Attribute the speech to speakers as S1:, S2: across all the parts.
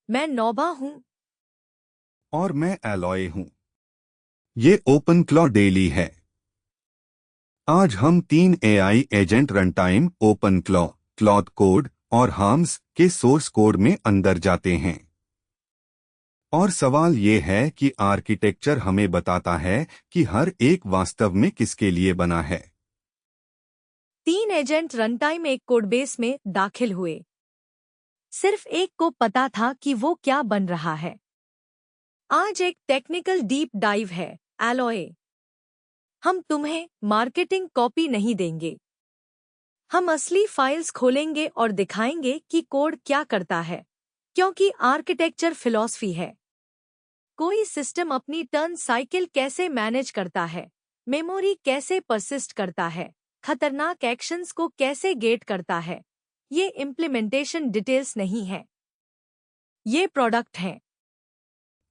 S1: मैं नोभा हूँ।
S2: और मैं एलॉय हूँ। ये ओपन क्लॉ डेली है। आज हम 3 AI agent runtime, open claw, Claude code और हार्म्स के सोर्स कोड में अंदर जाते हैं। और सवाल ये है कि आर्किटेक्चर हमें बताता है कि हर एक वास्तव में किसके लिए बना है।
S1: 3 एजेंट रनटाइम एक कोडबेस में दाखिल हुए। सिर्फ एक को पता था कि वो क्या बन रहा है। आज एक टेक्निकल डीप डाइव है, एलॉय। हम तुम्हें मार्केटिंग कॉपी नहीं देंगे। हम असली फाइल्स खोलेंगे और दिखाएंगे कि कोड क्या करता है, क्योंकि आर्किटेक्चर फिलॉसफी है। कोई सिस्टम अपनी टर्न साइकिल कैसे मैनेज करता है, मेमोरी कैसे परसिस्ट करता है, खतरनाक एक्शंस को कैसे गेट करता है, ये इम्प्लीमेंटेशन डिटेल्स नहीं है, ये प्रोडक्ट हैं।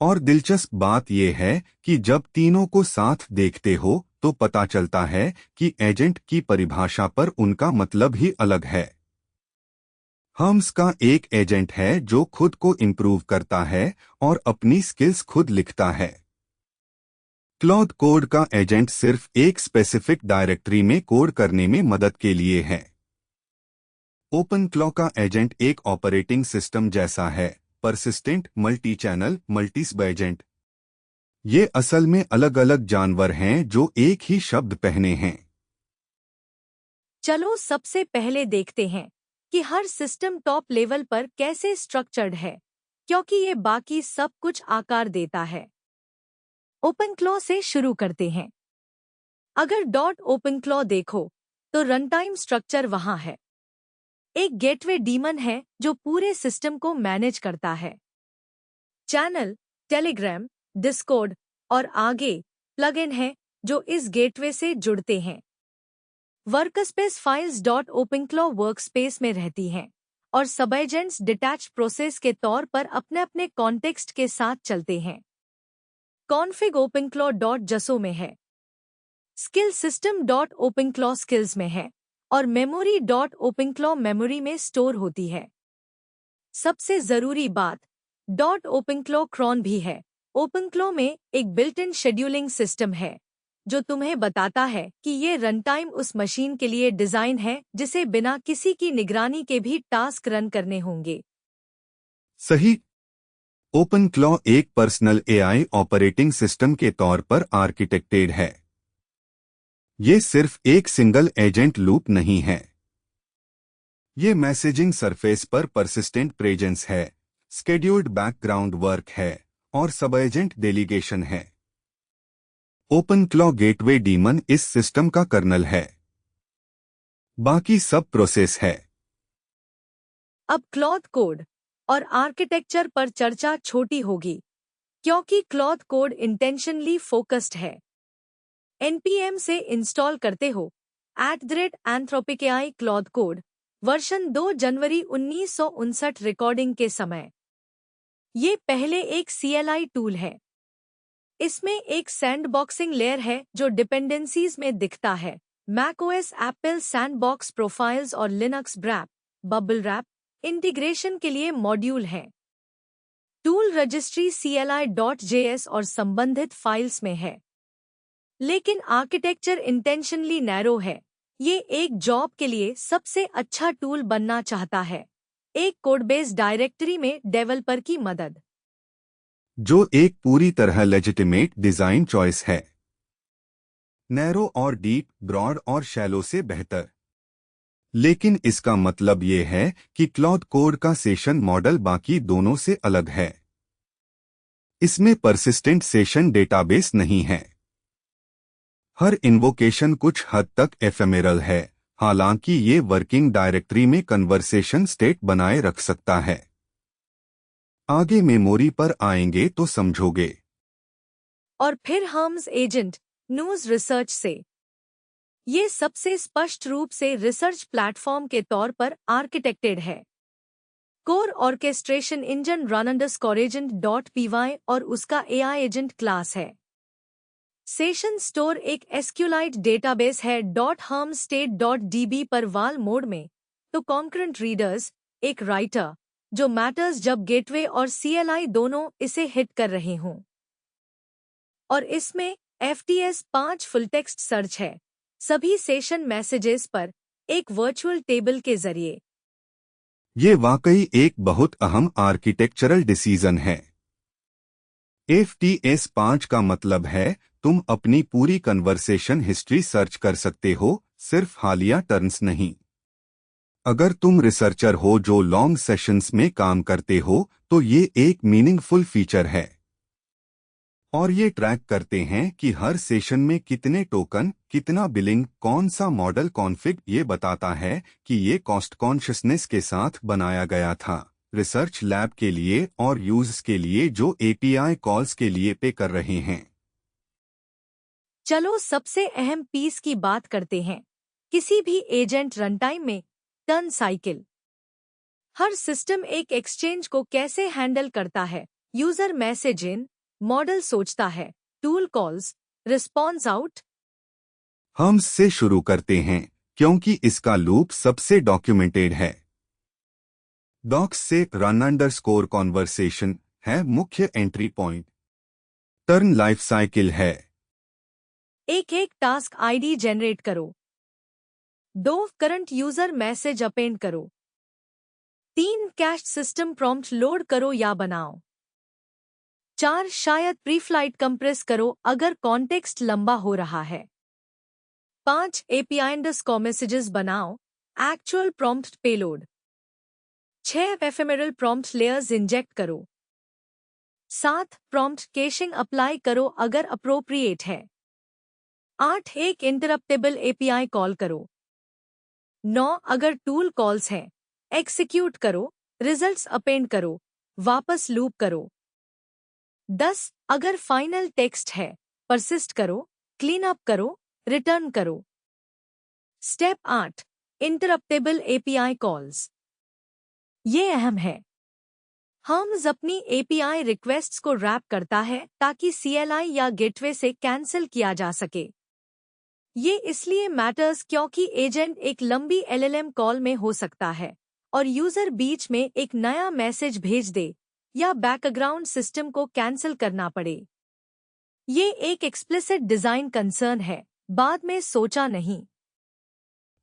S2: और दिलचस्प बात यह है कि जब तीनों को साथ देखते हो तो पता चलता है कि एजेंट की परिभाषा पर उनका मतलब ही अलग है। हम्स का एक एजेंट है जो खुद को इम्प्रूव करता है और अपनी स्किल्स खुद लिखता है। क्लॉड कोड का एजेंट सिर्फ एक स्पेसिफिक डायरेक्टरी में कोड करने में मदद के लिए है। ओपन क्लॉ का एजेंट एक ऑपरेटिंग सिस्टम जैसा है, परसिस्टेंट, मल्टी चैनल, मल्टीस्ब एजेंट। ये असल में अलग अलग जानवर हैं जो एक ही शब्द पहने हैं।
S1: चलो सबसे पहले देखते हैं कि हर सिस्टम टॉप लेवल पर कैसे स्ट्रक्चर्ड है, क्योंकि ये बाकी सब कुछ आकार देता है। ओपन क्लॉ से शुरू करते हैं। अगर डॉट ओपन क्लॉ देखो तो रनटाइम स्ट्रक्चर वहां है। एक गेटवे डीमन है जो पूरे सिस्टम को मैनेज करता है। चैनल, टेलीग्राम, डिस्कॉर्ड और आगे प्लगइन है जो इस गेटवे से जुड़ते हैं। वर्कस्पेस फाइल्स डॉट ओपनक्लॉ वर्कस्पेस में रहती हैं और सबएजेंट्स डिटैच्ड प्रोसेस के तौर पर अपने अपने कॉन्टेक्स्ट के साथ चलते हैं। कॉन्फ़िग ओपनक्लॉ डॉट जसो में है, स्किल सिस्टम डॉट ओपनक्लॉ स्किल्स में है और मेमोरी डॉट ओपनक्लॉ मेमोरी में स्टोर होती है। सबसे जरूरी बात, डॉट ओपनक्लॉ क्रॉन भी है। ओपनक्लॉ में एक बिल्ट इन शेड्यूलिंग सिस्टम है जो तुम्हें बताता है कि ये रनटाइम उस मशीन के लिए डिजाइन है जिसे बिना किसी की निगरानी के भी टास्क रन करने होंगे।
S2: सही। ओपन क्लॉ एक पर्सनल एआई ऑपरेटिंग सिस्टम के तौर पर आर्किटेक्टेड है। ये सिर्फ एक सिंगल एजेंट लूप नहीं है। ये मैसेजिंग सरफेस पर परसिस्टेंट प्रेजेंस है, स्केड्यूल्ड बैकग्राउंड वर्क है और सब एजेंट डेलीगेशन है। ओपन क्लॉ गेटवे डीमन इस सिस्टम का कर्नल है, बाकी सब प्रोसेस है।
S1: अब क्लॉथ कोड और आर्किटेक्चर पर चर्चा छोटी होगी, क्योंकि क्लॉथ कोड इंटेंशनली फोकस्ड है। npm से इंस्टॉल करते हो @anthropic.ai क्लॉथ कोड वर्जन 2 जनवरी 1959 रिकॉर्डिंग के समय। ये पहले एक CLI टूल है। इसमें एक सैंडबॉक्सिंग लेयर है जो डिपेंडेंसीज में दिखता है। macOS एप्पल सैंडबॉक्स प्रोफाइल्स और Linux wrap, bubble wrap integration के लिए मॉड्यूल हैं। टूल रजिस्ट्री CLI.js और संबंधित फाइल्स में है। लेकिन आर्किटेक्चर इंटेंशनली नैरो है। ये एक जॉब के लिए सबसे अच्छा टूल बनना चाहता है, एक कोडबेस डायरेक्टरी में डेवलपर की मदद,
S2: जो एक पूरी तरह लेजिटिमेट डिजाइन चॉइस है। नैरो और डीप, ब्रॉड और शैलो से बेहतर। लेकिन इसका मतलब ये है कि क्लॉड कोड का सेशन मॉडल बाकी दोनों से अलग है। इसमें परसिस्टेंट सेशन डेटाबेस नहीं है। हर इन्वोकेशन कुछ हद तक एफेमेरल है, हालांकि ये वर्किंग डायरेक्टरी में कन्वर्सेशन स्टेट बनाए रख सकता है। आगे मेमोरी पर आएंगे तो समझोगे।
S1: और फिर हम्स एजेंट, न्यूज रिसर्च से। ये सबसे स्पष्ट रूप से रिसर्च प्लेटफॉर्म के तौर पर आर्किटेक्टेड है। कोर ऑर्केस्ट्रेशन इंजन run_agent.py और उसका AI एजेंट क्लास है। सेशन स्टोर एक SQLite डेटाबेस है .hum_state.db पर वाल मोड में, तो कॉन्करेंट रीडर्स एक राइटर जो मैटर्स जब गेटवे और CLI दोनों इसे हिट कर रहे हों। और इसमें FTS 5 फुल टेक्स्ट सर्च है, सभी सेशन मैसेजेस पर एक वर्चुअल टेबल के जरिए।
S2: ये वाकई एक बहुत अहम आर्किटेक्चरल डिसीजन है। FTS 5 का मतलब है तुम अपनी पूरी कन्वर्सेशन हिस्ट्री सर्च कर सकते हो, सिर्फ हालिया टर्न्स नहीं। अगर तुम रिसर्चर हो जो लॉन्ग सेशंस में काम करते हो तो ये एक मीनिंगफुल फीचर है। और ये ट्रैक करते हैं कि हर सेशन में कितने टोकन, कितना बिलिंग, कौन सा मॉडल कॉन्फ़िग। ये बताता है कि ये कॉस्ट कॉन्शियसनेस के साथ बनाया गया था, रिसर्च लैब के लिए और यूजर्स के लिए जो API कॉल्स के लिए पे कर रहे हैं।
S1: चलो सबसे अहम पीस की बात करते हैं, किसी भी एजेंट रनटाइम में टर्न साइकिल। हर सिस्टम एक एक्सचेंज को कैसे हैंडल करता है। यूजर मैसेज इन, मॉडल सोचता है, टूल कॉल्स, रिस्पॉन्स आउट।
S2: हम से शुरू करते हैं क्योंकि इसका लूप सबसे डॉक्यूमेंटेड है। डॉक्स से run_conversation कॉन्वर्सेशन है मुख्य entry point. Turn life cycle है।
S1: एक एक टास्क ID जनरेट करो। 2 करंट यूजर मैसेज अपेंड करो। 3 कैश सिस्टम प्रॉम्प्ट लोड करो या बनाओ। 4 शायद प्रीफ्लाइट कंप्रेस करो अगर कॉन्टेक्स्ट लंबा हो रहा है। 5 API_ मैसेजेस बनाओ, actual prompt payload. 6 ephemeral prompt layers inject करो। 7 प्रॉम्प्ट कैशिंग अप्लाई करो अगर अप्रोप्रिएट है। 8 एक इंटरप्टेबल API कॉल करो। 9 अगर टूल कॉल्स हैं, एक्सिक्यूट करो, रिजल्ट्स अपेंड करो, वापस लूप करो। 10 अगर फाइनल टेक्स्ट है, परसिस्ट करो, क्लीन अप करो, रिटर्न करो। Step 8 इंटरप्टेबल API calls. ये अहम है। हम्स अपनी API रिक्वेस्ट्स को रैप करता है ताकि CLI या गेटवे से कैंसिल किया जा सके। ये इसलिए मैटर्स क्योंकि एजेंट एक लंबी LLM कॉल में हो सकता है और यूजर बीच में एक नया मैसेज भेज दे या बैकग्राउंड सिस्टम को कैंसिल करना पड़े। ये एक एक्सप्लिसिट डिजाइन कंसर्न है, बाद में सोचा नहीं।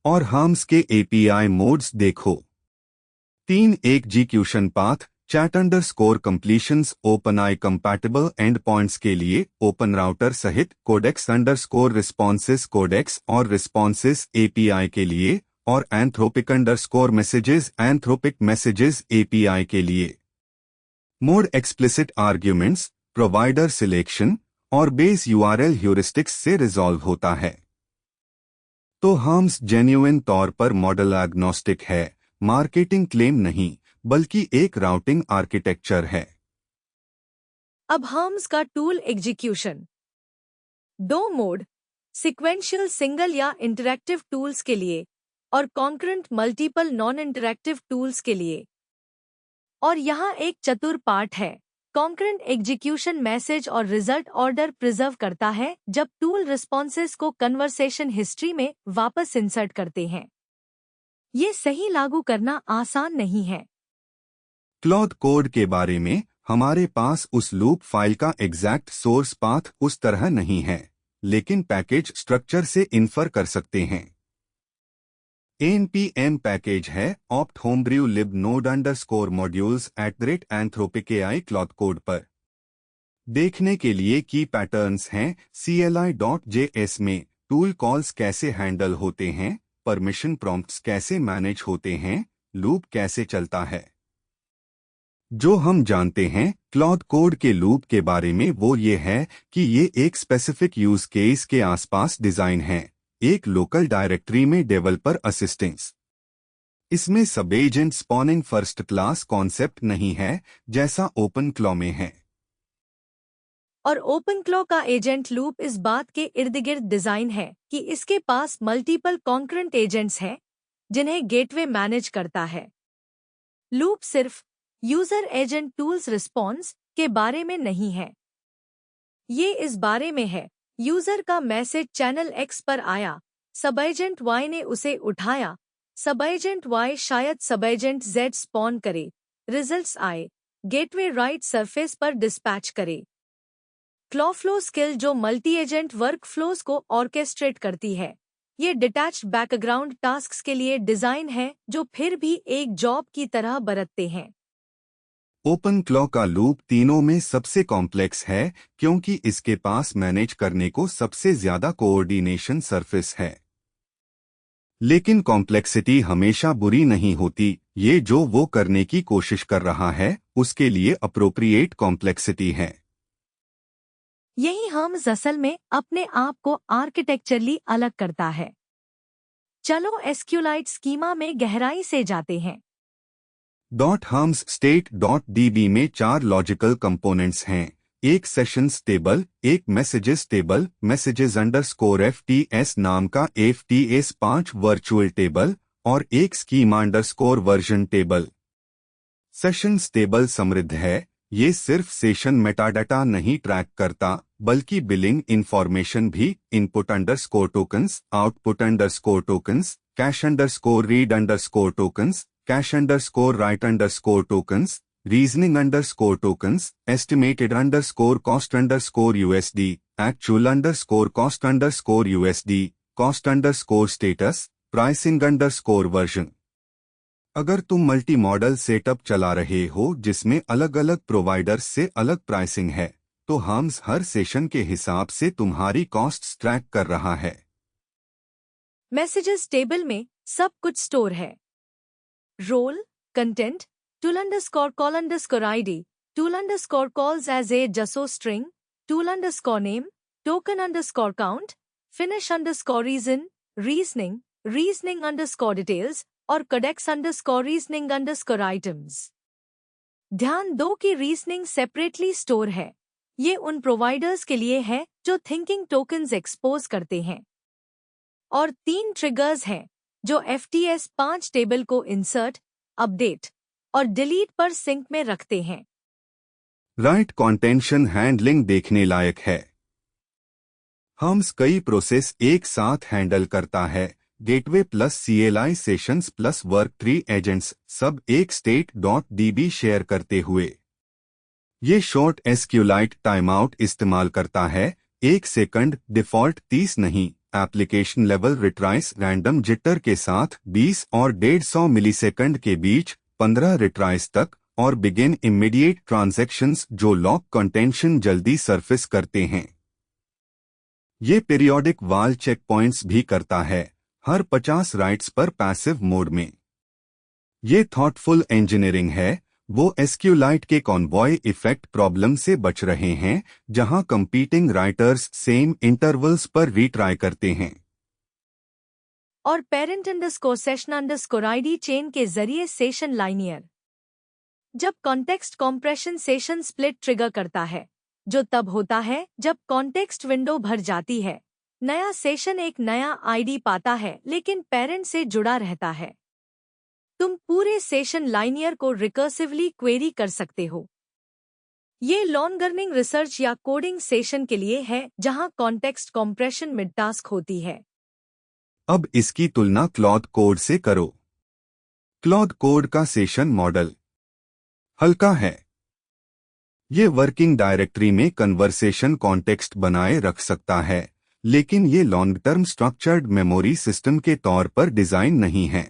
S2: और हम्स के API मोड्स देखो। 3 execution path, chat_completions OpenAI compatible and points के लिए ओपन राउटर सहित codex_responses कोडेक्स और रिस्पॉन्सेस API के लिए और anthropic_messages एंथ्रोपिक मैसेजेस API के लिए। Mode explicit arguments, provider selection और बेस URL ह्यूरिस्टिक्स से रिजॉल्व होता है। तो हम्स जेन्युइन तौर पर मॉडल एग्नोस्टिक है, मार्केटिंग क्लेम नहीं बल्कि एक राउटिंग आर्किटेक्चर है।
S1: अब हम्स का tool execution. 2 mode, sequential single या इंटरैक्टिव टूल्स के लिए और concurrent multiple non interactive tools के लिए। और यहाँ एक चतुर पार्ट है, कॉन्करेंट एग्जीक्यूशन मैसेज और रिजल्ट ऑर्डर प्रिजर्व करता है जब टूल रिस्पॉन्सेस को कन्वर्सेशन हिस्ट्री में वापस इंसर्ट करते हैं। ये सही लागू करना आसान नहीं है।
S2: क्लॉड कोड के बारे में हमारे पास उस लूप फाइल का एग्जैक्ट सोर्स पाथ उस तरह नहीं है, लेकिन पैकेज स्ट्रक्चर से इन्फर कर सकते हैं। npm पैकेज है opt homebrew lib node_modules @anthropic_ai Claude code पर। देखने के लिए की पैटर्न्स हैं CLI.js में टूल कॉल्स कैसे हैंडल होते हैं, परमिशन प्रॉम्प्ट्स कैसे मैनेज होते हैं, लूप कैसे चलता है। जो हम जानते हैं क्लॉड कोड के लूप के बारे में वो ये है कि ये एक स्पेसिफिक यूज केस के आसपास डिजाइन है, एक लोकल डायरेक्टरी में डेवलपर असिस्टेंस। इसमें सब agent spawning first class concept नहीं है जैसा ओपन क्लॉ में है।
S1: और ओपन क्लॉ का एजेंट लूप इस बात के इर्द गिर्द डिजाइन है कि इसके पास मल्टीपल कॉन्करेंट एजेंट्स हैं जिन्हें गेटवे मैनेज करता है। लूप सिर्फ यूजर एजेंट टूल्स रिस्पॉन्स के बारे में नहीं है। ये इस बारे में है, यूजर का मैसेज चैनल X पर आया, सब एजेंट Y ने उसे उठाया, सब एजेंट Y शायद सब एजेंट Z स्पॉन करे, रिजल्ट्स आए, गेटवे राइट सरफेस पर डिस्पैच करे। क्लॉफ्लो स्किल जो मल्टी एजेंट वर्क फ्लोज को ऑर्केस्ट्रेट करती है। ये डिटैच्ड बैकग्राउंड टास्क्स के लिए डिजाइन है जो फिर भी एक जॉब की तरह बरतते हैं।
S2: ओपन क्लॉ का लूप तीनों में सबसे कॉम्प्लेक्स है क्योंकि इसके पास मैनेज करने को सबसे ज्यादा कोऑर्डिनेशन सरफेस है। लेकिन कॉम्प्लेक्सिटी हमेशा बुरी नहीं होती, ये जो वो करने की कोशिश कर रहा है उसके लिए अप्रोप्रिएट कॉम्प्लेक्सिटी है।
S1: यही हम असल में अपने आप को आर्किटेक्चरली अलग करता है। चलो एसक्यूलाइट स्कीमा में गहराई से जाते हैं।
S2: Dot hums state dot dB में 4 लॉजिकल कंपोनेंट्स हैं, एक सेशंस टेबल, एक messages table, messages underscore FTS नाम का FTS 5 वर्चुअल टेबल और एक schema underscore version table. Sessions table समृद्ध है, ये सिर्फ सेशन मेटाडाटा नहीं ट्रैक करता बल्कि बिलिंग इंफॉर्मेशन भी, input underscore tokens, output underscore tokens, cash underscore read underscore tokens, cash underscore right underscore tokens, reasoning underscore tokens, estimated underscore cost underscore USD, actual underscore cost underscore USD, cost underscore status, pricing underscore version. अगर तुम multi modal setup चला रहे हो जिसमें अलग अलग providers से अलग प्राइसिंग है, तो हम्स हर सेशन के हिसाब से तुम्हारी कॉस्ट ट्रैक कर रहा है।
S1: मैसेजेस टेबल में सब कुछ स्टोर है। Role, content, tool underscore call underscore ID, tool underscore calls as a JSON string, tool underscore name, token underscore count, finish underscore reason, reasoning underscore details और Codex underscore reasoning underscore items. ध्यान दो कि reasoning separately store है। ये उन providers के लिए है जो थिंकिंग टोकन्स एक्सपोज करते हैं। और 3 ट्रिगर्स हैं जो FTS 5 टेबल को इंसर्ट, अपडेट और डिलीट पर सिंक में रखते हैं।
S2: राइट कॉन्टेंशन हैंडलिंग देखने लायक है। हम्स कई प्रोसेस एक साथ हैंडल करता है, gateway plus CLI sessions plus work tree agents सब एक स्टेट डॉट DB शेयर करते हुए। ये शॉर्ट एसक्यूलाइट टाइमआउट इस्तेमाल करता है, 1 सेकंड डिफॉल्ट 30 नहीं, एप्लीकेशन लेवल रिट्राइस रैंडम जिटर के साथ 20 और 150 मिलीसेकंड के बीच 15 रिट्राइस तक, और बिगिन इमीडिएट ट्रांजैक्शंस जो लॉक कंटेंशन जल्दी सरफेस करते हैं। ये पीरियोडिक वाल चेक पॉइंट्स भी करता है, हर 50 राइट्स पर पैसिव मोड में। ये थॉटफुल इंजीनियरिंग है, वो एसक्यूलाइट के कॉन्वॉय इफेक्ट प्रॉब्लम से बच रहे हैं जहां कंपीटिंग राइटर्स सेम इंटरवल्स पर रीट्राई करते हैं।
S1: और parent underscore session underscore ID chain के जरिए सेशन लाइनियर। जब context compression session split trigger करता है, जो तब होता है जब कॉन्टेक्स्ट विंडो भर जाती है, नया सेशन एक नया ID पाता है लेकिन पेरेंट से जुड़ा रहता है। तुम पूरे सेशन लाइनियर को रिकर्सिवली क्वेरी कर सकते हो। ये लॉन्गर्निंग रिसर्च या कोडिंग सेशन के लिए है जहां कॉन्टेक्स्ट कॉम्प्रेशन मिड टास्क होती है।
S2: अब इसकी तुलना क्लॉड कोड से करो। क्लॉड कोड का सेशन मॉडल हल्का है। ये वर्किंग डायरेक्टरी में कन्वर्सेशन कॉन्टेक्स्ट बनाए रख सकता है, लेकिन ये long term structured memory system के तौर पर डिजाइन नहीं है।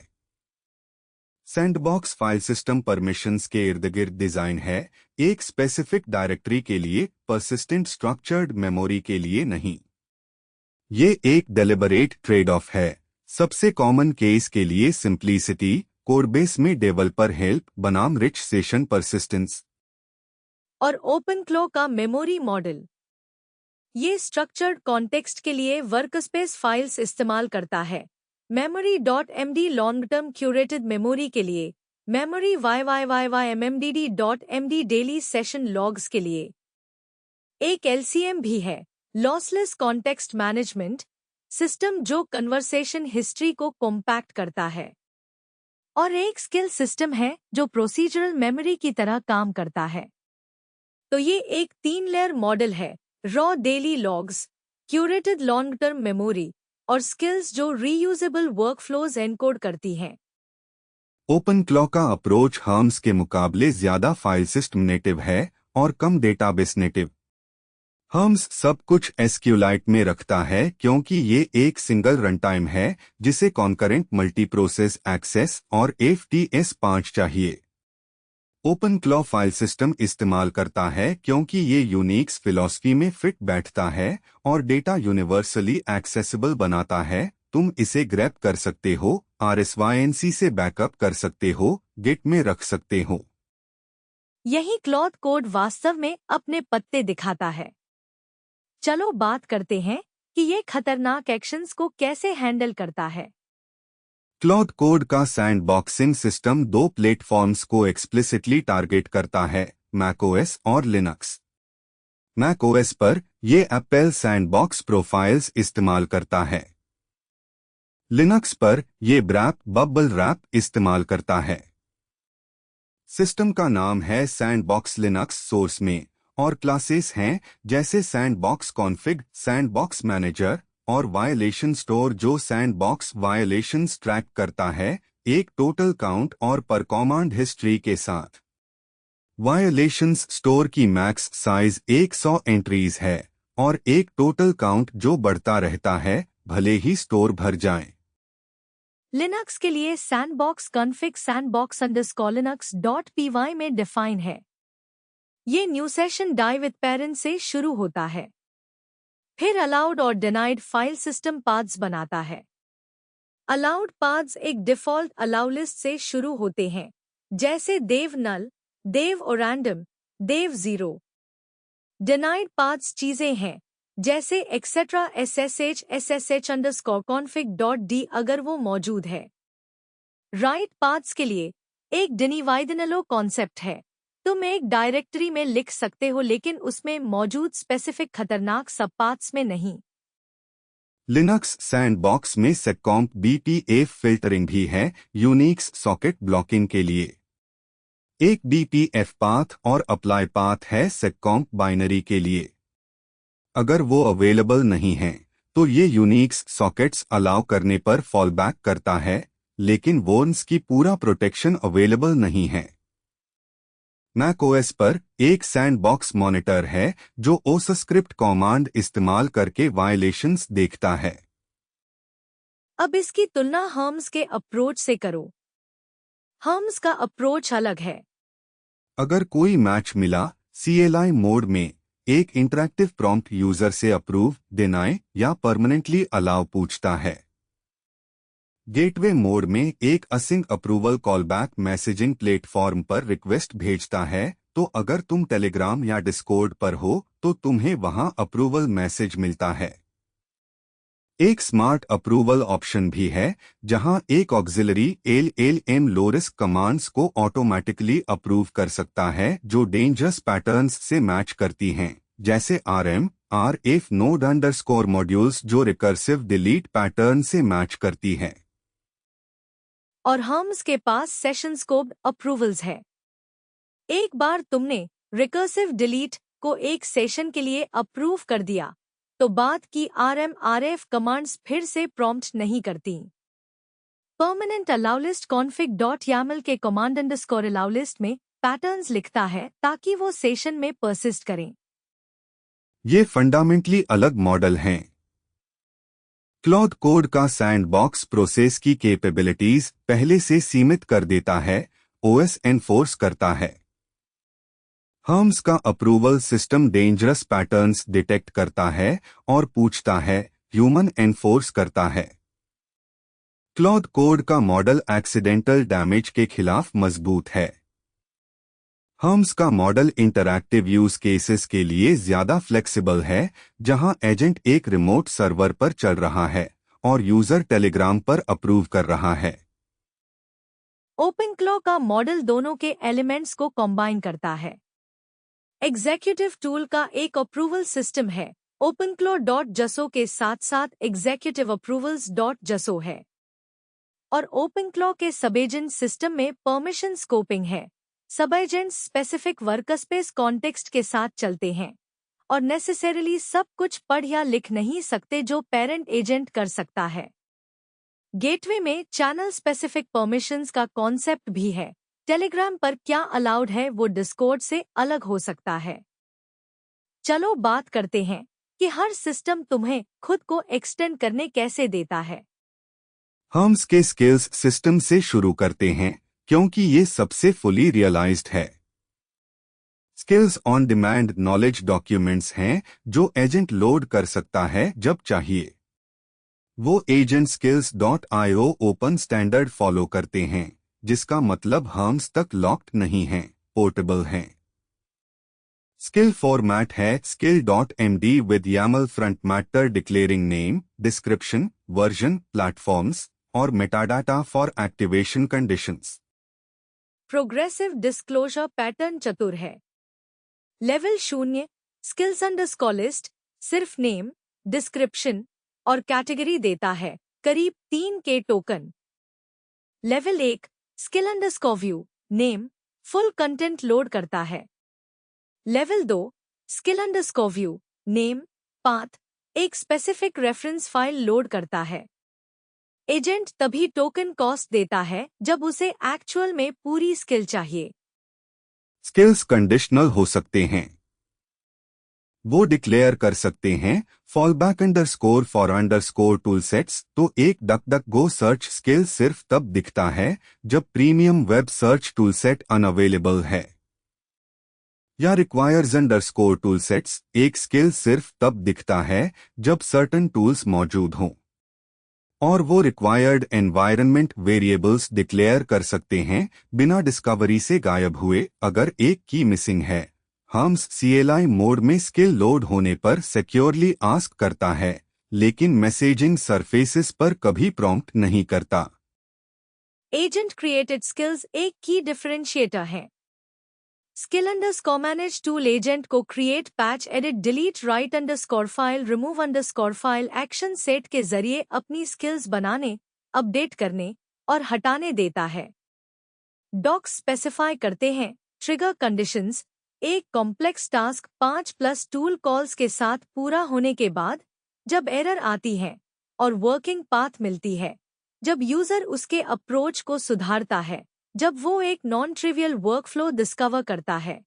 S2: सैंडबॉक्स फाइल सिस्टम परमिशंस के इर्द गिर्द डिजाइन है, एक स्पेसिफिक डायरेक्टरी के लिए, परसिस्टेंट स्ट्रक्चर्ड मेमोरी के लिए नहीं। ये एक डेलिबरेट ट्रेड ऑफ है। सबसे कॉमन केस के लिए सिंप्लिसिटी, कोडबेस में डेवलपर हेल्प बनाम रिच सेशन परसिस्टेंस।
S1: और ओपन क्लो का मेमोरी मॉडल ये स्ट्रक्चर्ड कॉन्टेक्स्ट के लिए वर्कस्पेस फाइल्स इस्तेमाल करता है, memory.md long term curated memory के लिए, memory mmdd.md daily session logs के लिए। एक LCM भी है, लॉसलेस कॉन्टेक्स्ट मैनेजमेंट सिस्टम, जो कन्वर्सेशन हिस्ट्री को कॉम्पैक्ट करता है। और एक स्किल सिस्टम है जो प्रोसीजरल मेमोरी की तरह काम करता है। तो ये एक 3 लेयर मॉडल है, raw daily logs, curated long term memory और स्किल्स जो रीयूजेबल वर्कफ्लोज एनकोड करती हैं।
S2: ओपन क्लॉ का अप्रोच हर्म्स के मुकाबले ज्यादा फाइल सिस्टम नेटिव है और कम डेटाबेस नेटिव। हर्म्स सब कुछ एसक्यूलाइट में रखता है क्योंकि ये एक सिंगल रनटाइम है जिसे कॉन्करेंट मल्टीप्रोसेस एक्सेस और FTS5 चाहिए। ओपन क्लॉ फाइल सिस्टम इस्तेमाल करता है क्योंकि ये यूनिक्स फिलॉसफी में फिट बैठता है और डेटा यूनिवर्सली एक्सेसिबल बनाता है। तुम इसे ग्रैब कर सकते हो, RSYNC से बैकअप कर सकते हो, गिट में रख सकते हो।
S1: यही क्लॉथ कोड वास्तव में अपने पत्ते दिखाता है। चलो बात करते हैं कि ये खतरनाक एक्शंस को कैसे हैंडल करता है।
S2: क्लॉथ कोड का सैंडबॉक्सिंग सिस्टम दो प्लेटफॉर्म्स को एक्सप्लिसिटली टारगेट करता है, मैकओएस और लिनक्स। मैकओएस पर ये एप्पल सैंडबॉक्स प्रोफाइल्स इस्तेमाल करता है। लिनक्स पर ये ब्रैप बबल रैप इस्तेमाल करता है। सिस्टम का नाम है सैंडबॉक्स लिनक्स सोर्स में, और क्लासेस हैं जैसे सैंडबॉक्स कॉन्फ़िग, सैंडबॉक्स मैनेजर और वायलेशन स्टोर जो सैंडबॉक्स वायलेशंस ट्रैक करता है, एक टोटल काउंट और पर कमांड हिस्ट्री के साथ। वायलेशंस स्टोर की मैक्स साइज 100 एंट्रीज है और एक टोटल काउंट जो बढ़ता रहता है भले ही स्टोर भर जाए।
S1: लिनक्स के लिए सैंडबॉक्स कॉन्फ़िग sandbox_linux.py में डिफाइन है। ये new session die with parent से शुरू होता है, फिर अलाउड और डिनाइड फाइल सिस्टम पाथ्स बनाता है। अलाउड पाथ्स एक डिफ़ॉल्ट अलाउ लिस्ट से शुरू होते हैं, जैसे देव नल, देव और रैंडम, देव 0। डिनाइड पाथ्स चीजें हैं जैसे एक्सेट्रा ssh_config.d अगर वो मौजूद है। राइट पाथ्स के लिए एक डिनिवाइडनलो कॉन्सेप्ट है। तुम एक डायरेक्टरी में लिख सकते हो लेकिन उसमें मौजूद स्पेसिफिक खतरनाक सबपाथ्स में नहीं।
S2: लिनक्स सैंडबॉक्स में सेककॉम्प BPF फिल्टरिंग भी है, यूनिक्स सॉकेट ब्लॉकिंग के लिए। एक BPF पाथ और अप्लाई पाथ है सेककॉम्प बाइनरी के लिए। अगर वो अवेलेबल नहीं है तो ये यूनिक्स सॉकेट्स अलाउ करने पर फॉलबैक करता है, लेकिन वोर्न्स की पूरा प्रोटेक्शन अवेलेबल नहीं है। मैकओएस पर एक सैंडबॉक्स मॉनिटर है जो ओसस्क्रिप्ट कमांड इस्तेमाल करके वायलेशंस देखता है।
S1: अब इसकी तुलना हर्म्स के अप्रोच से करो। हर्म्स का अप्रोच अलग है।
S2: अगर कोई मैच मिला, CLI मोड में एक इंटरैक्टिव प्रॉम्प्ट यूजर से अप्रूव, डिनाई या परमानेंटली अलाउ पूछता है। गेटवे मोड में एक async approval callback messaging platform पर रिक्वेस्ट भेजता है, तो अगर तुम टेलीग्राम या डिस्कॉर्ड पर हो तो तुम्हें वहां अप्रूवल मैसेज मिलता है। एक स्मार्ट अप्रूवल ऑप्शन भी है जहां एक ऑक्सिलरी LLM लोरिस्क कमांड्स को ऑटोमेटिकली अप्रूव कर सकता है जो डेंजरस पैटर्न्स से मैच करती हैं, जैसे RM, RF node underscore modules जो रिकर्सिव डिलीट पैटर्न से मैच करती है।
S1: और हर्म्स के पास सेशन स्कोप अप्रूवल्स है। एक बार तुमने रिकर्सिव डिलीट को एक सेशन के लिए अप्रूव कर दिया तो बाद की RF कमांड्स फिर से प्रॉम्प्ट नहीं करती। परमानेंट अलाउ लिस्ट config.yaml के कमांड अंडरस्कोर अलाउ लिस्ट में पैटर्न्स लिखता है ताकि वो सेशन में परसिस्ट करें।
S2: ये फंडामेंटली अलग मॉडल हैं। क्लॉथ कोड का सैंडबॉक्स प्रोसेस की कैपेबिलिटीज पहले से सीमित कर देता है, OS एनफोर्स करता है। हर्म्स का approval system dangerous patterns detect करता है और पूछता है, ह्यूमन एनफोर्स करता है। क्लॉथ कोड का मॉडल एक्सीडेंटल डैमेज के खिलाफ मजबूत है। हर्म्स का मॉडल इंटरैक्टिव यूज केसेस के लिए ज्यादा फ्लेक्सिबल है, जहां एजेंट एक रिमोट सर्वर पर चल रहा है और यूजर टेलीग्राम पर अप्रूव कर रहा है।
S1: ओपन क्लॉ का मॉडल दोनों के एलिमेंट्स को कंबाइन करता है। एग्जीक्यूटिव टूल का एक अप्रूवल सिस्टम है, OpenClaw.jso के साथ साथ एग्जीक्यूटिव अप्रूवल्स.jso है। और OpenClaw के सबएजेंट सिस्टम में परमिशन स्कोपिंग है। सबएजेंट्स स्पेसिफिक वर्कस्पेस कॉन्टेक्स्ट के साथ चलते हैं और नेसेसरीली सब कुछ पढ़ या लिख नहीं सकते जो पेरेंट एजेंट कर सकता है। गेटवे में चैनल स्पेसिफिक परमिशंस का कॉन्सेप्ट भी है। टेलीग्राम पर क्या अलाउड है वो डिस्कॉर्ड से अलग हो सकता है। चलो बात करते हैं कि हर सिस्टम तुम्हें खुद को एक्सटेंड करने कैसे देता है।
S2: हम के स्किल्स सिस्टम से शुरू करते हैं क्योंकि ये सबसे फुली रियलाइज्ड है। Skills on demand knowledge documents हैं जो एजेंट लोड कर सकता है जब चाहिए। वो agent skills.io open standard follow करते हैं, जिसका मतलब हम्स तक लॉक्ड नहीं हैं, पोर्टेबल हैं। स्किल फॉर्मेट है skill.md with YAML front matter declaring name, description, version, platforms और metadata for activation conditions.
S1: Progressive disclosure pattern चतुर है। लेवल 0 स्किल्स अंडरस्कोर लिस्ट सिर्फ नेम, डिस्क्रिप्शन और कैटेगरी देता है, करीब 3 K token. Level 1 skill underscore view name full content load करता है। Level 2 skill underscore view name path एक स्पेसिफिक रेफरेंस फाइल लोड करता है। एजेंट तभी टोकन कॉस्ट देता है जब उसे एक्चुअल में पूरी स्किल चाहिए।
S2: स्किल्स कंडीशनल हो सकते हैं। वो डिक्लेयर कर सकते हैं फॉलबैक अंडरस्कोर फॉर अंडरस्कोर टूलसेट्स, तो एक duck duck go search skill सिर्फ तब दिखता है जब premium web search toolset unavailable है। या रिक्वायर्स अंडरस्कोर टूलसेट्स एक स्किल सिर्फ तब दिखता है जब सर्टन टूल्स मौजूद हों। और वो रिक्वायर्ड एनवायरनमेंट वेरिएबल्स डिक्लेयर कर सकते हैं बिना डिस्कवरी से गायब हुए अगर एक की मिसिंग है। हम्स CLI मोड में स्किल लोड होने पर सिक्योरली आस्क करता है, लेकिन मैसेजिंग सरफेसेस पर कभी प्रॉम्प्ट नहीं करता।
S1: एजेंट क्रिएटेड स्किल्स एक की डिफरेंशिएटर है। Skill underscore manage tool agent को create, patch, edit, delete, write underscore file, remove underscore file action set के जरिए अपनी स्किल्स बनाने, अपडेट करने और हटाने देता है। डॉक्स स्पेसिफाई करते हैं ट्रिगर कंडीशंस एक कॉम्प्लेक्स टास्क 5+ टूल कॉल्स के साथ पूरा होने के बाद, जब एरर आती है और वर्किंग पाथ मिलती है, जब यूजर उसके अप्रोच को सुधारता है, जब वो एक नॉन ट्रिवियल वर्कफ्लो डिस्कवर करता है।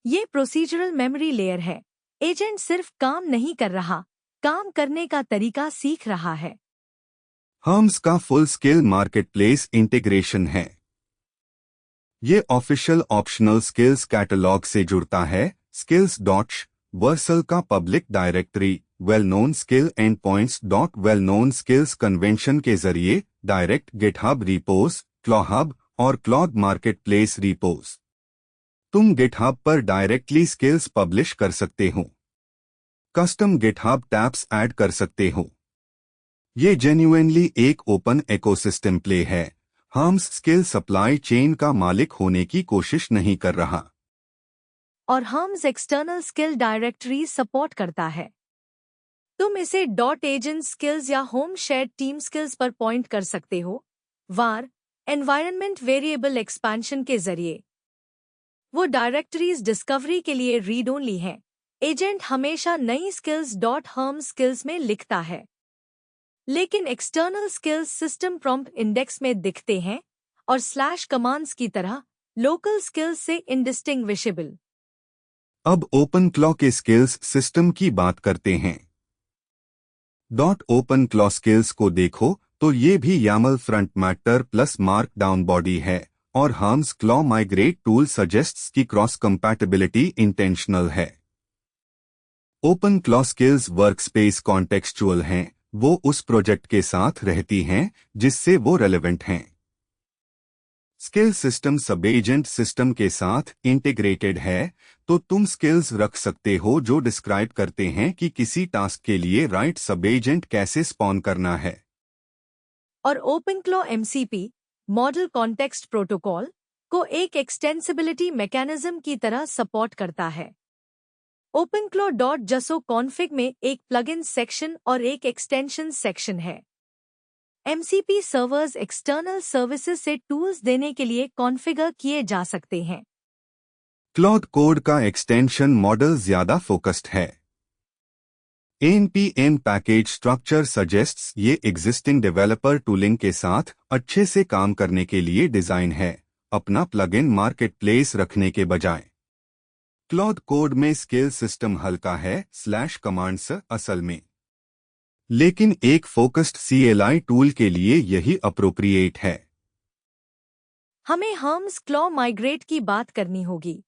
S1: ये प्रोसीजरल मेमोरी लेयर है। एजेंट सिर्फ काम नहीं कर रहा, काम करने का तरीका सीख रहा है।
S2: हम्स का फुल स्किल मार्केटप्लेस इंटीग्रेशन है। ये ऑफिशियल ऑप्शनल स्किल्स कैटलॉग से जुड़ता है। स्किल्स डॉट वर्सल का public directory, well known skill and points dot well known skills convention के जरिए डायरेक्ट गिटहब रिपोज, क्लॉहब और क्लॉड मार्केटप्लेस रिपोज। तुम गिटहब पर डायरेक्टली स्किल्स पब्लिश कर सकते हो, कस्टम गिटहब टैब्स ऐड कर सकते हो। ये जेन्युइनली एक ओपन इकोसिस्टम प्ले है। हम्स स्किल सप्लाई चेन का मालिक होने की कोशिश नहीं कर रहा।
S1: और hums external skill directory support करता है। तुम इसे डॉट एजेंट स्किल्स या होम शेयर टीम स्किल्स पर पॉइंट कर सकते हो, वार एनवायरनमेंट वेरिएबल एक्सपेंशन के जरिए। वो डायरेक्टरीज डिस्कवरी के लिए रीड ओनली हैं। एजेंट हमेशा नई स्किल्स डॉट हम्स स्किल्स में लिखता है, लेकिन external skills system prompt index में दिखते हैं और स्लैश कमांड्स की तरह लोकल स्किल्स से इंडिस्टिंग्विशेबल।
S2: अब ओपन क्लॉ के स्किल्स सिस्टम की बात करते हैं। डॉट ओपन क्लॉ स्किल्स को देखो तो ये भी YAML front matter plus markdown body है और Hermes claw migrate tool suggests की क्रॉस कंपैटिबिलिटी इंटेंशनल है। Open claw skills workspace contextual हैं, वो उस प्रोजेक्ट के साथ रहती हैं जिससे वो रेलेवेंट हैं। स्किल सिस्टम सब एजेंट सिस्टम के साथ इंटीग्रेटेड है, तो तुम स्किल्स रख सकते हो जो डिस्क्राइब करते हैं कि किसी टास्क के लिए राइट सब एजेंट कैसे स्पॉन करना है।
S1: और ओपनक्लॉ MCP मॉडल कॉन्टेक्स्ट प्रोटोकॉल को एक एक्सटेंसिबिलिटी मैकेनिज्म की तरह सपोर्ट करता है। ओपनक्लॉ डॉट जसो कॉन्फ़िग में एक प्लगइन सेक्शन और एक एक्सटेंशन सेक्शन है। MCP सर्वर्स एक्सटर्नल सर्विसेज से टूल्स देने के लिए कॉन्फ़िगर किए जा सकते हैं।
S2: क्लॉड कोड का एक्सटेंशन मॉडल ज्यादा फोकस्ड है। npm पैकेज स्ट्रक्चर सजेस्ट्स ये एग्जिस्टिंग डेवलपर टूलिंग के साथ अच्छे से काम करने के लिए डिजाइन है, अपना प्लगइन मार्केट प्लेस रखने के बजाय। क्लॉड कोड में स्किल सिस्टम हल्का है स्लैश कमांड्स असल में, लेकिन एक फोकस्ड CLI टूल के लिए यही अप्रोप्रिएट है।
S1: हमें हम्स क्लॉ माइग्रेट की बात करनी होगी।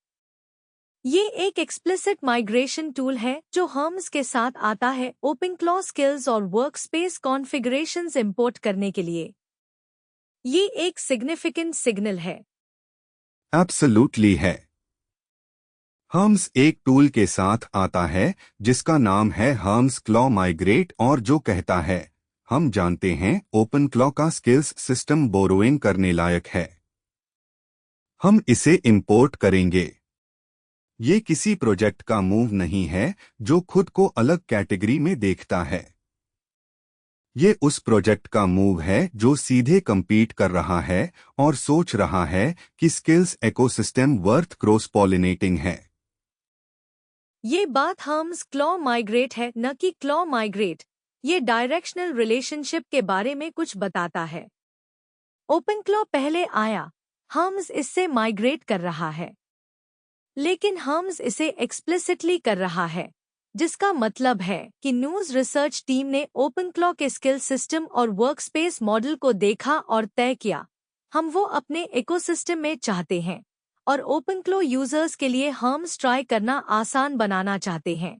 S1: ये एक एक्सप्लिसिट माइग्रेशन टूल है जो हम्स के साथ आता है ओपनक्लॉ स्किल्स और वर्कस्पेस कॉन्फ़िगरेशंस इंपोर्ट करने के लिए। ये एक सिग्निफिकेंट सिग्नल है।
S2: एब्सोल्युटली है। हम्स एक टूल के साथ आता है जिसका नाम है हम्स क्लॉ माइग्रेट और जो कहता है हम जानते हैं ओपनक्लॉ का स्किल्स सिस्टम बोरोइंग करने लायक है, हम इसे इंपोर्ट करेंगे। ये किसी प्रोजेक्ट का मूव नहीं है जो खुद को अलग कैटेगरी में देखता है। ये उस प्रोजेक्ट का मूव है जो सीधे compete कर रहा है और सोच रहा है कि skills ecosystem worth cross pollinating है।
S1: ये बात हम्स क्लॉ माइग्रेट है, न कि क्लॉ माइग्रेट। ये डायरेक्शनल रिलेशनशिप के बारे में कुछ बताता है। ओपनक्लॉ पहले आया, हम्स इससे माइग्रेट कर रहा है, लेकिन हम्स इसे एक्सप्लिसिटली कर रहा है, जिसका मतलब है कि न्यूज़ रिसर्च टीम ने ओपनक्लॉ के स्किल सिस्टम और वर्कस्पेस मॉडल को देखा और तय किया हम वो अपने इकोसिस्टम में चाहते हैं और ओपनक्लॉ यूजर्स के लिए हम्स ट्राई करना आसान बनाना चाहते हैं।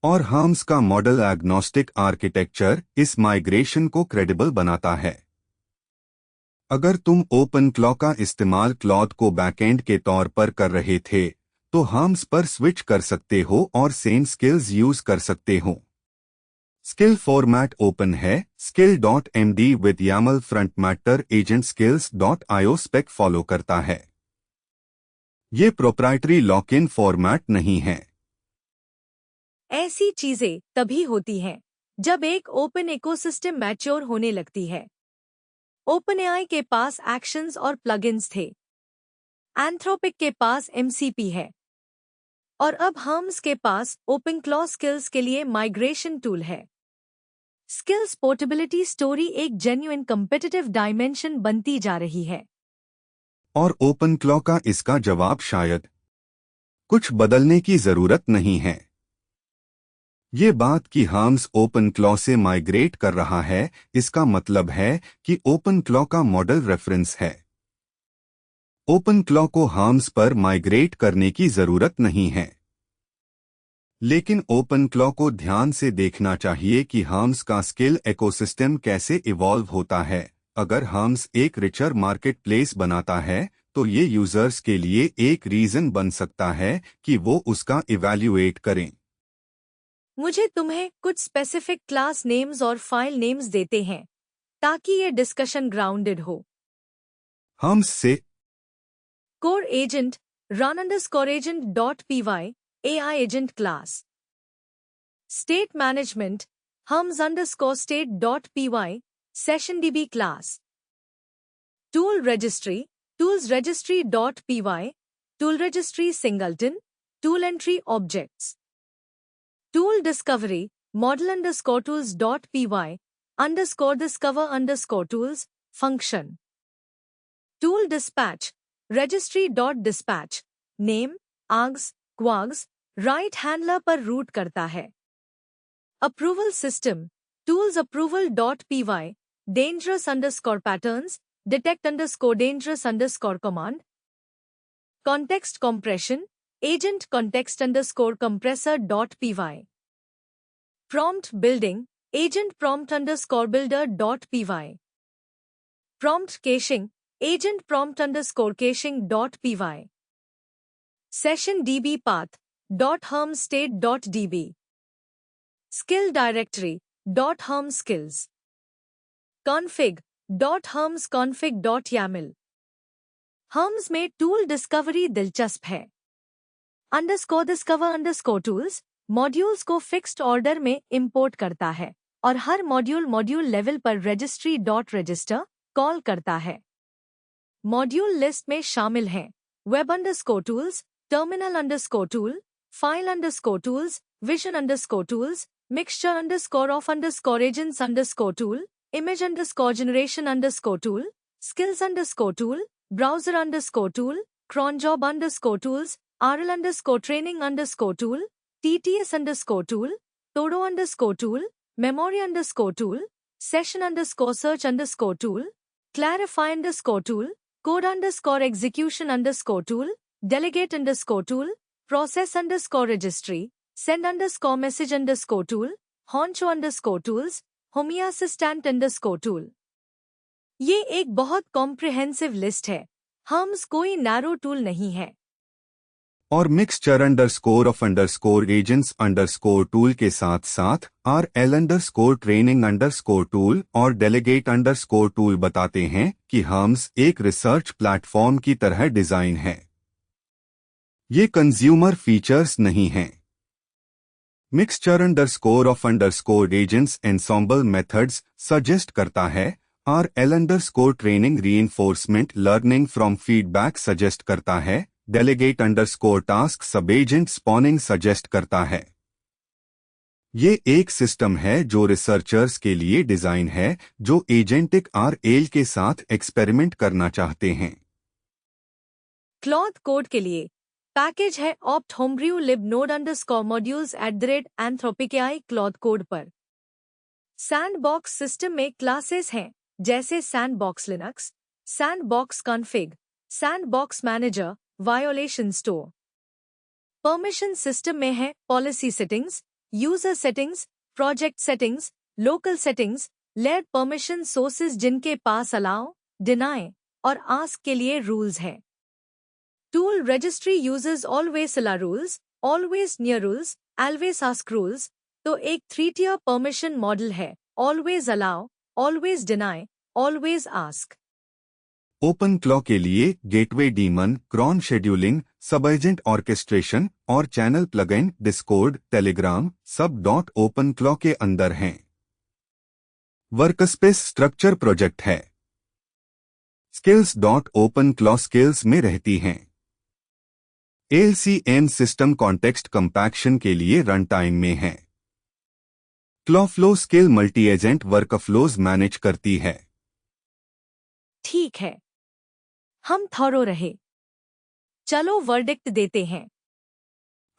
S2: और हम्स का मॉडल एग्नोस्टिक आर्किटेक्चर इस माइग्रेशन को क्रेडिबल बनाता है। अगर तुम ओपनक्लॉ का इस्तेमाल क्लॉड को बैकएंड के तौर पर कर रहे थे तो हम्स पर स्विच कर सकते हो और सेम स्किल्स यूज कर सकते हो। स्किल फॉर्मेट ओपन है, skill.md with YAML front matter agent skills.io spec follow करता है। ये प्रोप्राइटरी लॉक इन फॉर्मेट नहीं है।
S1: ऐसी चीजें तभी होती हैं जब एक ओपन इकोसिस्टम मैच्योर होने लगती है। ओपनएआई के पास एक्शंस और प्लगइन्स थे, एंथ्रोपिक के पास MCP है, और अब हम्स के पास ओपनक्लॉ स्किल्स के लिए माइग्रेशन टूल है। स्किल्स पोर्टेबिलिटी स्टोरी एक जेन्युइन कम्पिटिटिव डायमेंशन बनती जा रही है।
S2: और ओपनक्लॉ का इसका जवाब शायद कुछ बदलने की जरूरत नहीं है। ये बात कि हम्स ओपनक्लॉ से माइग्रेट कर रहा है, इसका मतलब है कि ओपनक्लॉ का मॉडल रेफरेंस है। ओपनक्लॉ को हम्स पर माइग्रेट करने की जरूरत नहीं है, लेकिन ओपनक्लॉ को ध्यान से देखना चाहिए कि हम्स का स्किल इकोसिस्टम कैसे इवॉल्व होता है। अगर हम्स एक रिचर मार्केट प्लेस बनाता है तो ये यूजर्स के लिए एक रीजन बन सकता है कि वो उसका इवैल्यूएट करें।
S1: मुझे तुम्हें कुछ स्पेसिफिक क्लास नेम्स और फाइल नेम्स देते हैं ताकि ये डिस्कशन ग्राउंडेड हो।
S2: हम्स से
S1: core agent run_agent.py AI agent class. State management hums_state.py session_db class. Tool registry tools registry.py tool registry singleton tool entry objects. Tool discovery model_tools.py _discover_tools function. Tool dispatch registry.dispatch name args quargs right handler पर root करता है। Approval system tools approval dot py dangerous_patterns detect_dangerous_ command. Context compression agent context_compressor.py. Prompt building agent prompt_builder.py. Prompt caching agent prompt_caching.py. Session db path .hum_state.db. Skill directory .hum_skills. Config .hums_config.yaml. Hums में tool discovery दिलचस्प है। _discover_tools modules को fixed order में import करता है और हर module level पर registry.register call करता है। मॉड्यूल लिस्ट में शामिल हैं web_tools, terminal_tool, file_tools, vision_tools, mixture_of_agents_tool, image_generation_tool, skills_tool, browser_tool, cronjob_tools, rl_training_tool, tts_tool, todo_tool, memory_tool, session_search_tool, clarify_tool, code_execution_tool, delegate_tool, process_registry, send_message_tool, honcho_tools, homeassistant_tool। ये एक बहुत कॉम्प्रिहेंसिव लिस्ट है। हम्स कोई नैरो टूल नहीं है।
S2: और mixture_of_agents_tool के साथ साथ rl_training_tool और delegate_tool बताते हैं कि हम्स एक रिसर्च प्लेटफॉर्म की तरह डिजाइन है। ये कंज्यूमर फीचर्स नहीं हैं। mixture_of_agents ensemble methods सजेस्ट करता है, rl_training reinforcement learning from feedback suggest करता है, delegate_task सब एजेंट स्पॉनिंग सजेस्ट करता है। ये एक सिस्टम है जो रिसर्चर्स के लिए डिजाइन है जो एजेंटिक RL के साथ एक्सपेरिमेंट करना चाहते हैं।
S1: क्लॉथ कोड के लिए पैकेज है opt homebrew lib node_modules@anthropic.ai cloth code पर। सैंडबॉक्स सिस्टम में क्लासेस हैं जैसे sandbox Linux, sandbox config, sandbox manager, violation store. Permission system में है policy settings, user settings, project settings, local settings, layer permission sources जिनके पास allow, deny और ask के लिए रूल्स है। टूल रजिस्ट्री यूजर्स ऑलवेज अला rules, always near rules, always ask rules. तो एक 3 tier परमिशन मॉडल है, always allow, always deny, always ask.
S2: Open claw के लिए गेटवे डीमन, क्रॉन शेड्यूलिंग, सब एजेंट ऑर्केस्ट्रेशन और चैनल प्लगइन डिस्कॉर्ड, टेलीग्राम सब open claw के अंदर हैं। वर्कस्पेस स्ट्रक्चर प्रोजेक्ट है। स्किल्स ओपन क्लॉ स्किल्स में रहती हैं। LCM सिस्टम कॉन्टेक्स्ट कंपैक्शन के लिए रन टाइम में है। ClawFlow skill multi agent workflows manage करती है।
S1: ठीक है, हम थॉरो रहे। चलो वर्डिक्ट देते हैं।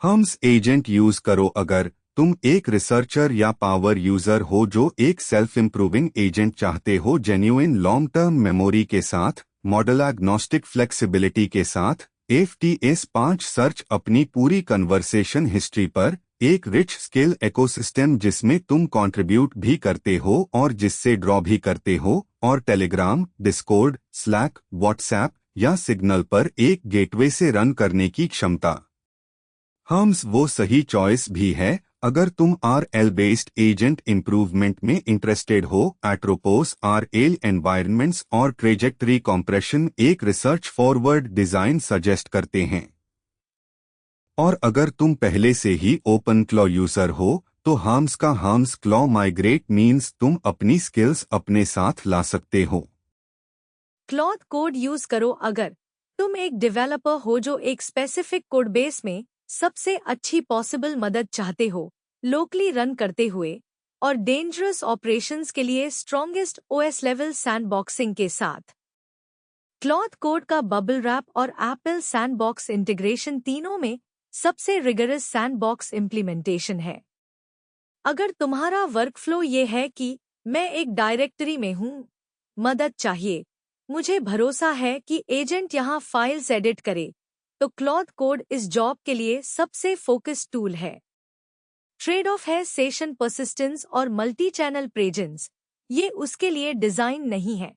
S2: हम्स एजेंट यूज करो अगर तुम एक रिसर्चर या पावर यूजर हो जो एक सेल्फ इंप्रूविंग एजेंट चाहते हो, जेन्युइन लॉन्ग टर्म मेमोरी के साथ, मॉडल एग्नोस्टिक फ्लेक्सिबिलिटी के साथ, FTS 5 सर्च अपनी पूरी कन्वर्सेशन हिस्ट्री पर, एक रिच स्किल इकोसिस्टम जिसमें तुम कंट्रीब्यूट भी करते हो और जिससे ड्रॉ भी करते हो, और टेलीग्राम, डिस्कॉर्ड, स्लैक, व्हाट्सएप या सिग्नल पर एक गेटवे से रन करने की क्षमता। हम्स वो सही चॉइस भी है अगर तुम RL बेस्ड एजेंट इंप्रूवमेंट में इंटरेस्टेड हो। एट्रोपोस RL एनवायरनमेंट्स और ट्रेजेक्टरी कॉम्प्रेशन एक रिसर्च फॉरवर्ड डिजाइन सजेस्ट करते हैं। और अगर तुम पहले से ही ओपन क्लॉ यूजर हो तो हम्स का हम्स क्लॉ माइग्रेट मीन्स तुम अपनी स्किल्स अपने साथ ला सकते हो।
S1: क्लॉथ कोड यूज करो अगर तुम एक डेवलपर हो जो एक स्पेसिफिक कोड बेस में सबसे अच्छी पॉसिबल मदद चाहते हो, लोकली रन करते हुए और डेंजरस ऑपरेशंस के लिए स्ट्रॉन्गेस्ट OS लेवल सैंडबॉक्सिंग के साथ। क्लॉथ कोड का बबल रैप और एप्पल सैंडबॉक्स इंटीग्रेशन तीनों में सबसे रिगरस सैंडबॉक्स इम्प्लीमेंटेशन है। अगर तुम्हारा वर्कफ्लो ये है कि मैं एक डायरेक्टरी में हूँ, मदद चाहिए, मुझे भरोसा है कि एजेंट यहाँ फाइल्स एडिट करे, तो क्लॉथ कोड इस जॉब के लिए सबसे फोकस्ड टूल है। ट्रेड ऑफ है सेशन परसिस्टेंस और मल्टी चैनल प्रेजेंस, ये उसके लिए डिजाइन नहीं है।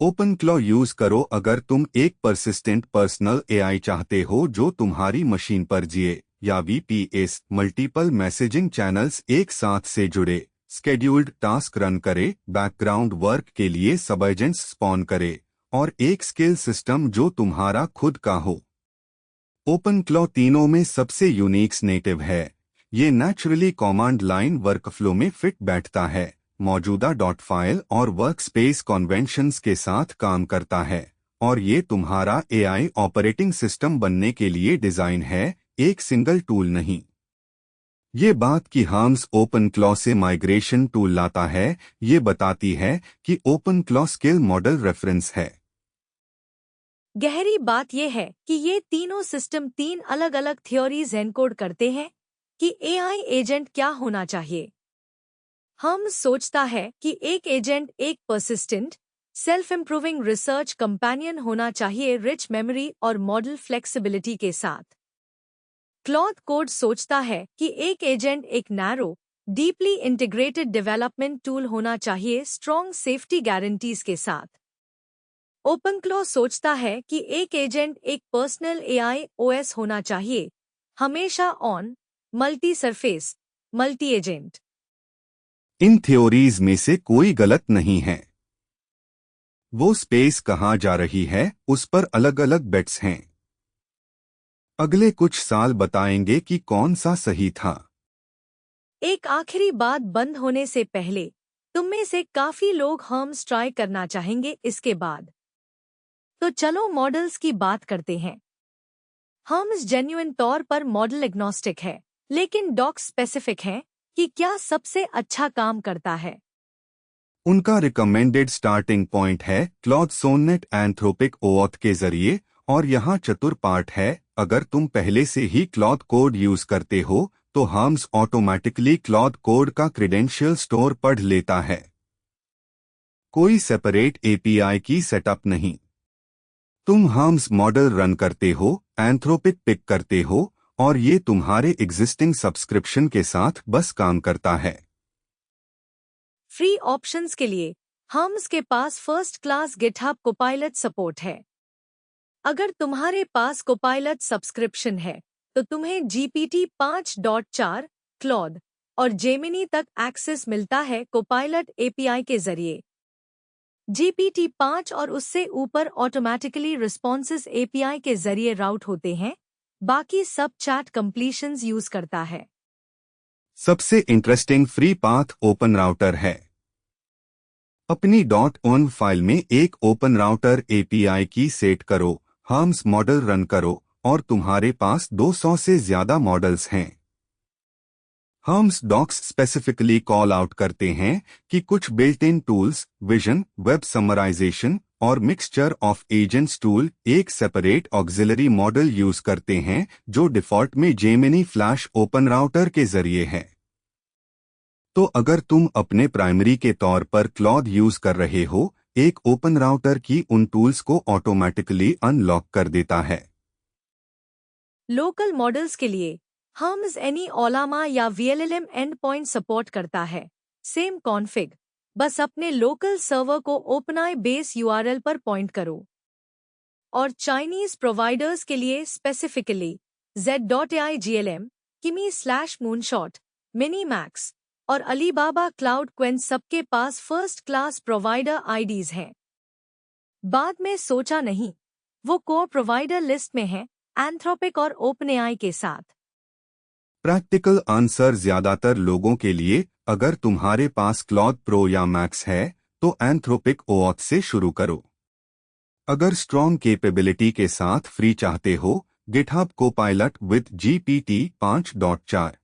S2: ओपन क्लॉ यूज करो अगर तुम एक परसिस्टेंट पर्सनल AI चाहते हो जो तुम्हारी मशीन पर जिए, या VPS मल्टीपल मैसेजिंग चैनल्स एक साथ से जुड़े, स्केड्यूल्ड टास्क रन करे, बैकग्राउंड वर्क के लिए सब एजेंट्स स्पॉन करे, और एक स्किल सिस्टम जो तुम्हारा खुद का हो। ओपन क्लॉ तीनों में सबसे यूनिक नेटिव है। ये नेचुरली कमांड लाइन वर्कफ्लो में फिट बैठता है, मौजूदा फाइल और वर्कस्पेस कन्वेंशंस के साथ काम करता है, और ये तुम्हारा AI ऑपरेटिंग सिस्टम बनने के लिए डिजाइन है, एक सिंगल टूल नहीं। ये बात कि हार्म्स ओपन क्लॉ से माइग्रेशन टूल लाता है, ये बताती है कि open claw skill model reference है।
S1: गहरी बात यह है कि ये तीनों सिस्टम तीन अलग अलग थ्योरीज एनकोड करते हैं कि एआई एजेंट क्या होना चाहिए। हम सोचता है कि एक एजेंट एक persistent, self improving research companion होना चाहिए रिच मेमोरी और मॉडल फ्लेक्सिबिलिटी के साथ। क्लॉड कोड सोचता है कि एक एजेंट एक narrow, deeply integrated development tool होना चाहिए स्ट्रॉन्ग सेफ्टी गारंटीज के साथ। ओपनक्लॉ सोचता है कि एक एजेंट एक पर्सनल एआई ओएस होना चाहिए, हमेशा on, multi surface, multi agent.
S2: In theories में से कोई गलत नहीं है। वो स्पेस कहाँ जा रही है उस पर अलग अलग बेट्स हैं। अगले कुछ साल बताएंगे कि कौन सा सही था।
S1: एक आखिरी बात बंद होने से पहले, तुम में से काफी लोग हर्म्स ट्राई करना चाहेंगे इसके बाद। तो चलो मॉडल्स की बात करते हैं। हर्म्स जेन्युइन तौर पर मॉडल एग्नोस्टिक है, लेकिन डॉक स्पेसिफिक है कि क्या सबसे अच्छा काम करता है।
S2: उनका रिकमेंडेड स्टार्टिंग पॉइंट है क्लॉड सोनेट एंथ्रोपिक ओऑथ के जरिए, और यहाँ चतुर पार्ट है, अगर तुम पहले से ही क्लॉड कोड यूज करते हो तो हार्म्स ऑटोमेटिकली क्लॉड कोड का क्रेडेंशियल स्टोर पढ़ लेता है। कोई सेपरेट एपीआई की सेटअप नहीं। तुम हार्म्स मॉडल रन करते हो, एंथ्रोपिक पिक करते हो, और ये तुम्हारे एग्जिस्टिंग सब्सक्रिप्शन के साथ बस काम करता है।
S1: फ्री ऑप्शंस के लिए हर्म्स के पास first class GitHub Copilot support है। अगर तुम्हारे पास कोपायलट सब्सक्रिप्शन है तो तुम्हें जीपीटी 5.4, क्लॉड और जेमिनी तक एक्सेस मिलता है कोपायलट एपीआई के जरिए। जीपीटी 5 और उससे ऊपर ऑटोमेटिकली रिस्पॉन्सेस एपीआई के जरिए राउट होते हैं, बाकी सब चैट कंप्लीशंस यूज करता है।
S2: सबसे interesting free path open router है। अपनी .on फाइल में एक open router API key set करो, हार्म्स मॉडल रन करो, और तुम्हारे पास 200 से ज्यादा मॉडल्स हैं। Hermes docs specifically call out करते हैं कि कुछ built in tools, vision, web summarization और मिक्सचर ऑफ एजेंट्स टूल एक सेपरेट ऑक्सिलरी मॉडल यूज करते हैं जो डिफॉल्ट में जेमिनी फ्लैश ओपन राउटर के जरिए है। तो अगर तुम अपने प्राइमरी के तौर पर क्लॉड यूज कर रहे हो, एक ओपन राउटर की उन टूल्स को ऑटोमेटिकली अनलॉक कर देता है।
S1: लोकल मॉडल्स के लिए हर्म्स एनी ओलामा या वीएलएलएम एंड पॉइंट सपोर्ट करता है। सेम कॉन्फ़िग, बस अपने लोकल सर्वर को ओपनआई बेस यूआरएल पर पॉइंट करो। और चाइनीज प्रोवाइडर्स के लिए specifically Z.ai GLM, Kimi/Moonshot, Minimax और अलीबाबा क्लाउड क्वेंच सबके पास फर्स्ट क्लास प्रोवाइडर आईडीज हैं। बाद में सोचा नहीं, वो कोर प्रोवाइडर लिस्ट में है एंथ्रोपिक और ओपनएआई के साथ।
S2: प्रैक्टिकल आंसर ज्यादातर लोगों के लिए, अगर तुम्हारे पास क्लॉड प्रो या मैक्स है तो एंथ्रोपिक ओऑथ से शुरू करो। अगर स्ट्रॉन्ग कैपेबिलिटी के साथ फ्री चाहते हो, गिटहब कोपायलट विद जीपीटी 5.4।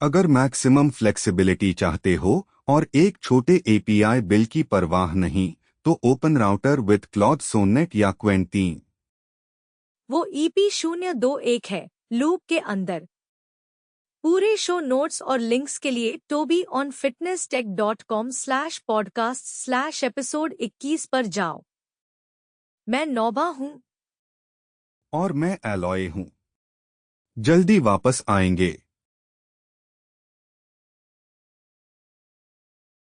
S2: अगर मैक्सिमम फ्लेक्सिबिलिटी चाहते हो और एक छोटे एपीआई बिल की परवाह नहीं, तो open router with Claude sonnet या क्वेंट 3।
S1: वो EP021 है लूप के अंदर। पूरे शो नोट्स और लिंक्स के लिए tobyonfitnesstech.com/podcast/episode 21 पर जाओ। मैं नौबा हूँ।
S2: और मैं एलॉय हूँ। जल्दी वापस आएंगे।